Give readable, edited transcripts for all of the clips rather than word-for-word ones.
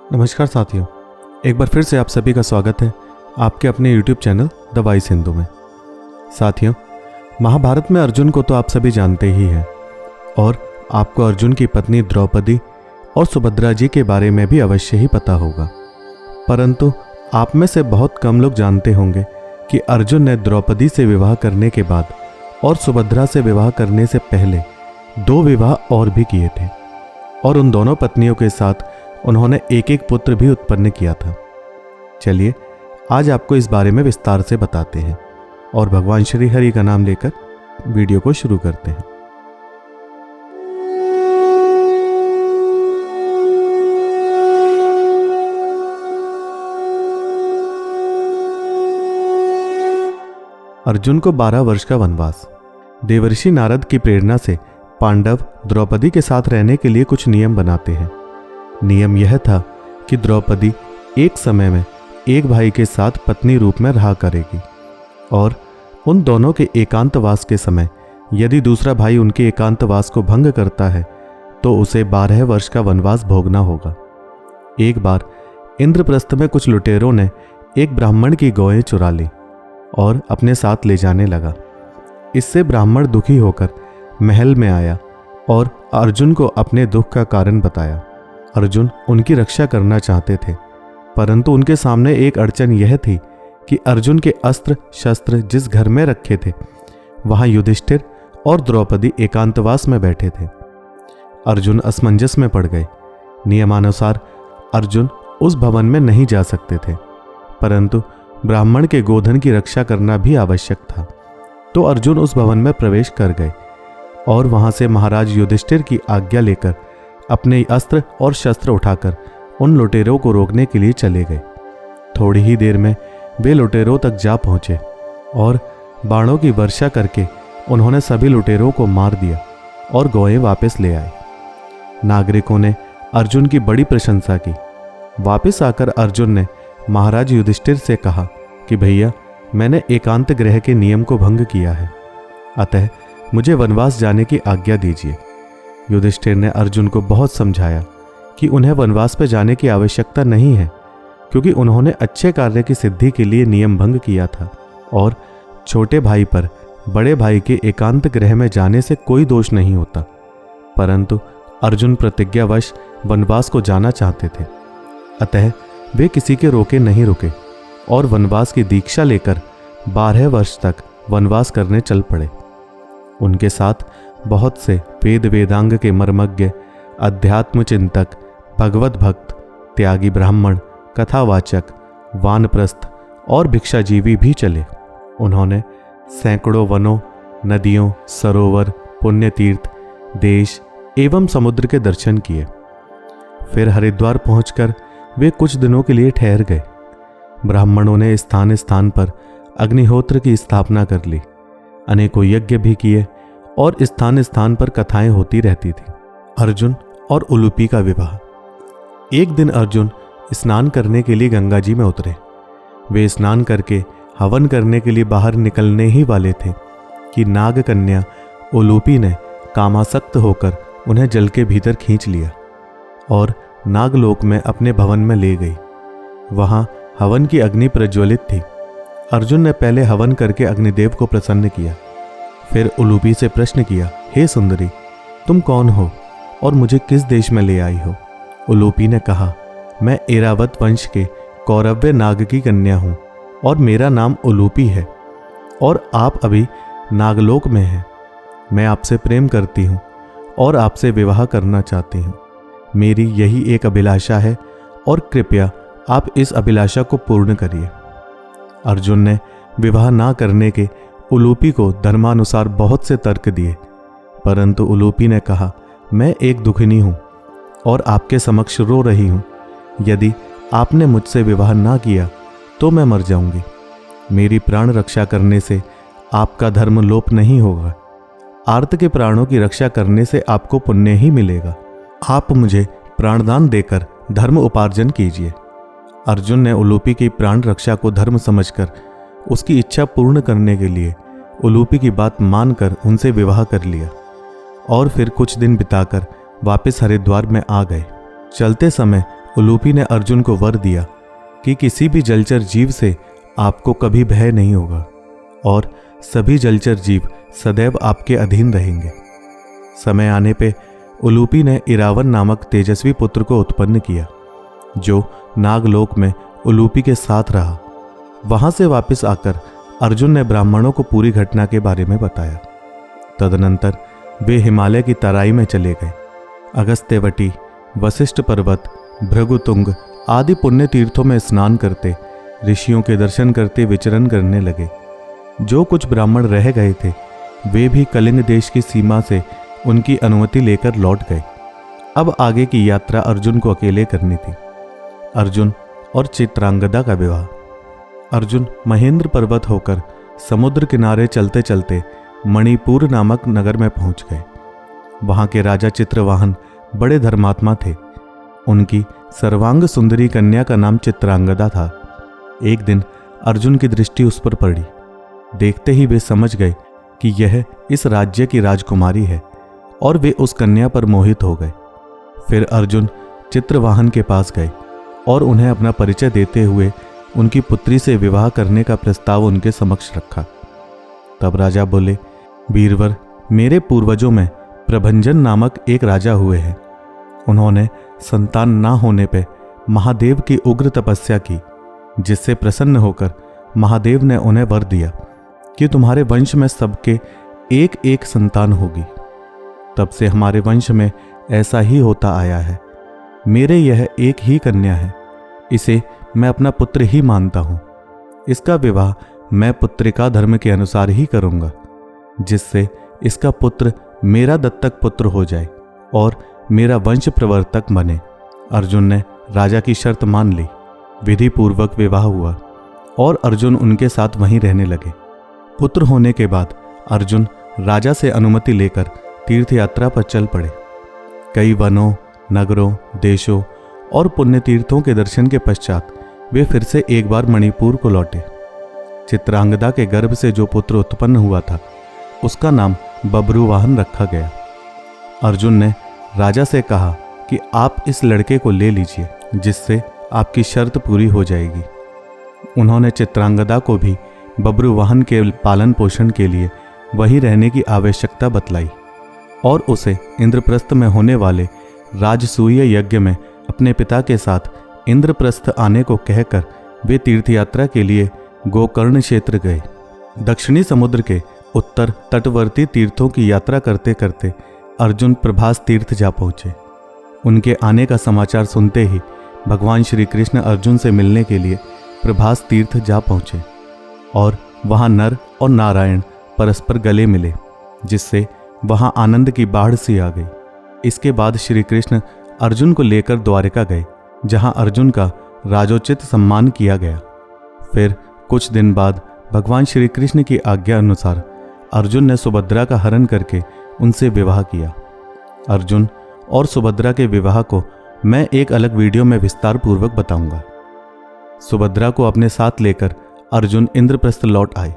नमस्कार साथियों, एक बार फिर से आप सभी का स्वागत है आपके अपने YouTube channel the voice Hindu में। साथियों, महाभारत में अर्जुन को तो आप सभी जानते ही हैं और आपको अर्जुन की पत्नी द्रौपदी और सुभद्रा जी के बारे में भी अवश्य ही पता होगा। परंतु आप में से बहुत कम लोग जानते होंगे कि अर्जुन ने द्रौपदी से विवाह करने के बाद और सुभद्रा से विवाह करने से पहले 2 विवाह और भी किए थे और उन दोनों पत्नियों के साथ उन्होंने एक एक पुत्र भी उत्पन्न किया था। चलिए आज आपको इस बारे में विस्तार से बताते हैं और भगवान श्री हरि का नाम लेकर वीडियो को शुरू करते हैं। अर्जुन को 12 वर्ष का वनवास। देवर्षि नारद की प्रेरणा से पांडव द्रौपदी के साथ रहने के लिए कुछ नियम बनाते हैं। नियम यह था कि द्रौपदी एक समय में एक भाई के साथ पत्नी रूप में रहा करेगी और उन दोनों के एकांतवास के समय यदि दूसरा भाई उनके एकांतवास को भंग करता है तो उसे 12 वर्ष का वनवास भोगना होगा। एक बार इंद्रप्रस्थ में कुछ लुटेरों ने एक ब्राह्मण की गौएं चुरा ली और अपने साथ ले जाने लगा। इससे ब्राह्मण दुखी होकर महल में आया और अर्जुन को अपने दुख का कारण बताया। अर्जुन उनकी रक्षा करना चाहते थे, परंतु उनके सामने एक अड़चन यह थी कि अर्जुन के अस्त्र शस्त्र जिस घर में रखे थे वहां युधिष्ठिर और द्रौपदी एकांतवास में बैठे थे। अर्जुन असमंजस में पड़ गए। नियमानुसार अर्जुन उस भवन में नहीं जा सकते थे, परंतु ब्राह्मण के गोधन की रक्षा करना भी आवश्यक था, तो अर्जुन उस भवन में प्रवेश कर गए और वहां से महाराज युधिष्ठिर की आज्ञा लेकर अपने अस्त्र और शस्त्र उठाकर उन लुटेरों को रोकने के लिए चले गए। थोड़ी ही देर में वे लुटेरों तक जा पहुंचे और बाणों की वर्षा करके उन्होंने सभी लुटेरों को मार दिया और गौएं वापस ले आए। नागरिकों ने अर्जुन की बड़ी प्रशंसा की। वापस आकर अर्जुन ने महाराज युधिष्ठिर से कहा कि भैया, मैंने एकांत गृह के नियम को भंग किया है, अतः मुझे वनवास जाने की आज्ञा दीजिए। युधिष्ठिर ने अर्जुन को बहुत समझाया कि उन्हें वनवास पर जाने की आवश्यकता नहीं है, क्योंकि उन्होंने अच्छे कार्य की सिद्धि के लिए नियम भंग किया था और छोटे भाई पर बड़े भाई के एकांत गृह में जाने से कोई दोष नहीं होता। परंतु अर्जुन प्रतिज्ञावश वनवास को जाना चाहते थे, अतः वे किसी के रोके नहीं रुके और वनवास की दीक्षा लेकर 12 वर्ष तक वनवास करने चल पड़े। उनके साथ बहुत से वेद वेदांग के मर्मज्ञ, अध्यात्म चिंतक, भगवत भक्त, त्यागी ब्राह्मण, कथावाचक, वानप्रस्थ और भिक्षाजीवी भी चले। उन्होंने सैकड़ों वनों, नदियों, सरोवर, पुण्यतीर्थ, देश एवं समुद्र के दर्शन किए। फिर हरिद्वार पहुंचकर वे कुछ दिनों के लिए ठहर गए। ब्राह्मणों ने स्थान स्थान पर अग्निहोत्र की स्थापना कर ली, अनेकों यज्ञ भी किए और स्थान स्थान पर कथाएं होती रहती थी। अर्जुन और उलूपी का विवाह। एक दिन अर्जुन स्नान करने के लिए गंगा जी में उतरे। वे स्नान करके हवन करने के लिए बाहर निकलने ही वाले थे कि नाग कन्या उलूपी ने कामासक्त होकर उन्हें जल के भीतर खींच लिया और नागलोक में अपने भवन में ले गई। वहां हवन की अग्नि प्रज्वलित थी। अर्जुन ने पहले हवन करके अग्निदेव को प्रसन्न किया, फिर उलूपी से प्रश्न किया, हे सुंदरी, तुम कौन हो और मुझे किस देश में ले आई हो? उलूपी ने कहा, मैं ऐरावत वंश के कौरव्य नाग की कन्या हूँ और मेरा नाम उलूपी है और आप अभी नागलोक में हैं। मैं आपसे प्रेम करती हूँ और आपसे विवाह करना चाहती हूँ। मेरी यही एक अभिलाषा है और कृपया आप इस अभिलाषा को पूर्ण करिए। अर्जुन ने विवाह ना करने के उलूपी को धर्मानुसार बहुत से तर्क दिए, परंतु उलूपी ने कहा, मैं एक दुखिनी हूं और आपके समक्ष रो रही हूं। यदि आपने मुझसे विवाह ना किया तो मैं मर जाऊंगी। मेरी प्राण रक्षा करने से आपका धर्म लोप नहीं होगा। आर्त के प्राणों की रक्षा करने से आपको पुण्य ही मिलेगा। आप मुझे प्राणदान देकर धर्म उपार्जन कीजिए। अर्जुन ने उलूपी की प्राण रक्षा को धर्म समझकर उसकी इच्छा पूर्ण करने के लिए उलूपी की बात मानकर उनसे विवाह कर लिया और फिर कुछ दिन बिताकर वापस हरिद्वार में आ गए। चलते समय उलूपी ने अर्जुन को वर दिया कि किसी भी जलचर जीव से आपको कभी भय नहीं होगा और सभी जलचर जीव सदैव आपके अधीन रहेंगे। समय आने पे उलूपी ने इरावन नामक तेजस्वी पुत्र को उत्पन्न किया, जो नागलोक में उलूपी के साथ रहा। वहां से वापस आकर अर्जुन ने ब्राह्मणों को पूरी घटना के बारे में बताया। तदनंतर वे हिमालय की तराई में चले गए। अगस्त्यवटी, वशिष्ठ पर्वत, भृगुतुंग आदि पुण्य तीर्थों में स्नान करते, ऋषियों के दर्शन करते विचरण करने लगे। जो कुछ ब्राह्मण रह गए थे वे भी कलिंग देश की सीमा से उनकी अनुमति लेकर लौट गए। अब आगे की यात्रा अर्जुन को अकेले करनी थी। अर्जुन और चित्रांगदा का विवाह। अर्जुन महेंद्र पर्वत होकर समुद्र किनारे चलते चलते मणिपुर नामक नगर में पहुंच गए। वहां के राजा चित्रवाहन बड़े धर्मात्मा थे। उनकी सर्वांग सुंदरी कन्या का नाम चित्रांगदा था। एक दिन अर्जुन की दृष्टि उस पर पड़ी। देखते ही वे समझ गए कि यह इस राज्य की राजकुमारी है और वे उस कन्या पर मोहित हो गए। फिर अर्जुन चित्रवाहन के पास गए और उन्हें अपना परिचय देते हुए उनकी पुत्री से विवाह करने का प्रस्ताव उनके समक्ष रखा। तब राजा बोले, वीरवर, मेरे पूर्वजों में प्रभंजन नामक एक राजा हुए हैं। उन्होंने संतान ना होने पे महादेव की उग्र तपस्या की, जिससे प्रसन्न होकर महादेव ने उन्हें वर दिया कि तुम्हारे वंश में सबके एक एक संतान होगी। तब से हमारे वंश में ऐसा ही होता आया है। मेरे यह एक ही कन्या है, इसे मैं अपना पुत्र ही मानता हूं। इसका विवाह मैं पुत्रिका धर्म के अनुसार ही करूंगा, जिससे इसका पुत्र मेरा दत्तक पुत्र हो जाए और मेरा वंश प्रवर्तक बने। अर्जुन ने राजा की शर्त मान ली। विधि पूर्वक विवाह हुआ और अर्जुन उनके साथ वहीं रहने लगे। पुत्र होने के बाद अर्जुन राजा से अनुमति लेकर तीर्थ यात्रा पर चल पड़े। कई वनों, नगरों, देशों और पुण्य तीर्थों के दर्शन के पश्चात वे फिर से एक बार मणिपुर को लौटे। चित्रांगदा के गर्भ से जो पुत्र उत्पन्न हुआ था उसका नाम बब्रुवाहन रखा गया। अर्जुन ने राजा से कहा कि आप इस लड़के को ले लीजिए, जिससे आपकी शर्त पूरी हो जाएगी। उन्होंने चित्रांगदा को भी बब्रुवाहन के पालन पोषण के लिए वहीं रहने की आवश्यकता बतलाई और उसे इंद्रप्रस्थ में होने वाले राजसूय यज्ञ में अपने पिता के साथ इंद्रप्रस्थ आने को कहकर वे तीर्थयात्रा के लिए गोकर्ण क्षेत्र गए। दक्षिणी समुद्र के उत्तर तटवर्ती तीर्थों की यात्रा करते करते अर्जुन प्रभास तीर्थ जा पहुँचे। उनके आने का समाचार सुनते ही भगवान श्री कृष्ण अर्जुन से मिलने के लिए प्रभास तीर्थ जा पहुँचे और वहाँ नर और नारायण परस्पर गले मिले, जिससे वहाँ आनंद की बाढ़ सी आ गई। इसके बाद श्री कृष्ण अर्जुन को लेकर द्वारिका गए, जहाँ अर्जुन का राजोचित सम्मान किया गया। फिर कुछ दिन बाद भगवान श्री कृष्ण की आज्ञा अनुसार अर्जुन ने सुभद्रा का हरण करके उनसे विवाह किया। अर्जुन और सुभद्रा के विवाह को मैं एक अलग वीडियो में विस्तार पूर्वक बताऊंगा। सुभद्रा को अपने साथ लेकर अर्जुन इंद्रप्रस्थ लौट आए।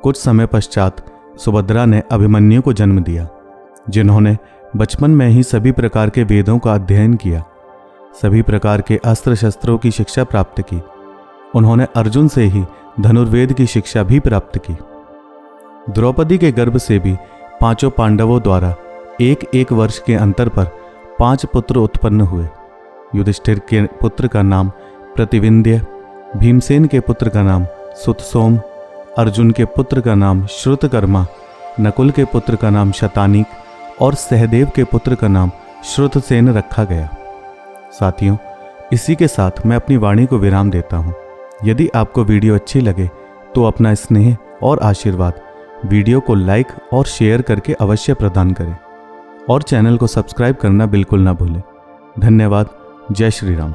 कुछ समय पश्चात सुभद्रा ने अभिमन्यु को जन्म दिया, जिन्होंने बचपन में ही सभी प्रकार के वेदों का अध्ययन किया, सभी प्रकार के अस्त्र शस्त्रों की शिक्षा प्राप्त की। उन्होंने अर्जुन से ही धनुर्वेद की शिक्षा भी प्राप्त की। द्रौपदी के गर्भ से भी पांचों पांडवों द्वारा एक एक वर्ष के अंतर पर 5 पुत्र उत्पन्न हुए। युधिष्ठिर के पुत्र का नाम प्रतिविंध्य, भीमसेन के पुत्र का नाम सुतसोम, अर्जुन के पुत्र का नाम श्रुतकर्मा, नकुल के पुत्र का नाम शतानीक और सहदेव के पुत्र का नाम श्रुतसेन रखा गया। साथियों, इसी के साथ मैं अपनी वाणी को विराम देता हूँ। यदि आपको वीडियो अच्छी लगे तो अपना स्नेह और आशीर्वाद वीडियो को लाइक और शेयर करके अवश्य प्रदान करें और चैनल को सब्सक्राइब करना बिल्कुल ना भूलें। धन्यवाद। जय श्री राम।